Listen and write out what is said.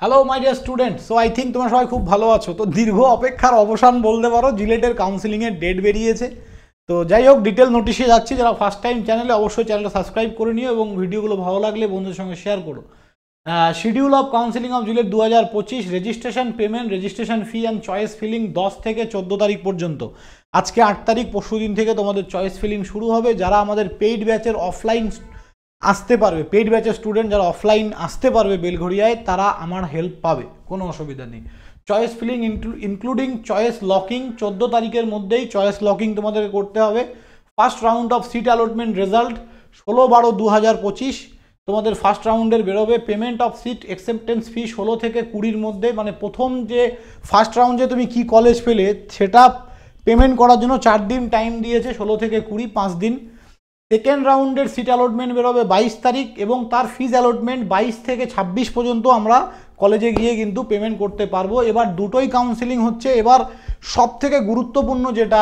Hello my dear student. So I think তোমরা সবাই খুব ভালো আছো। তো দীর্ঘ অপেক্ষার অবসান বলতে পারো, জিলেটের কাউন্সিলিংয়ের ডেট বেরিয়েছে। তো যাই হোক, ডিটেল নোটিশে যাচ্ছি। যারা ফার্স্ট টাইম চ্যানেলে, অবশ্যই চ্যানেলটা সাবস্ক্রাইব করে নিও এবং ভিডিওগুলো ভালো লাগলে বন্ধুদের সঙ্গে শেয়ার করো। Schedule of counselling of JELET 2025, registration payment, registration fee and choice filling 10 থেকে 14 তারিখ পর্যন্ত। আজকে 8 তারিখ, পরশু দিন থেকে তোমাদের চয়েস ফিলিং শুরু হবে। যারা আমাদের পেইড ব্যাচের অফলাইন আসতে পারবে, পেইড ব্যাচের স্টুডেন্ট যারা অফলাইন আসতে পারবে বেলঘড়িয়ায়, তারা আমার হেল্প পাবে, কোনো অসুবিধা নেই। Choice filling including choice locking 14 তারিখের মধ্যেই চয়েস লকিং তোমাদেরকে করতে হবে। First round of seat allotment result 16/12/2025 তোমাদের ফার্স্ট রাউন্ডের বেরোবে। Payment of seat acceptance fee 16 থেকে 20-র মধ্যে, মানে প্রথম যে ফার্স্ট রাউন্ডে তুমি কি কলেজ পেলে সেটা পেমেন্ট করার জন্য 4 দিন টাইম দিয়েছে, 16 থেকে 20, 5 দিন। সেকেন্ড রাউন্ডের সিট অ্যালটমেন্ট বেরোবে 22 তারিখ এবং তার ফিজ অ্যালটমেন্ট 22 থেকে 26 পর্যন্ত আমরা কলেজে গিয়ে কিন্তু পেমেন্ট করতে পারবো। এবার দুটোই কাউন্সিলিং হচ্ছে। এবার সব থেকে গুরুত্বপূর্ণ যেটা,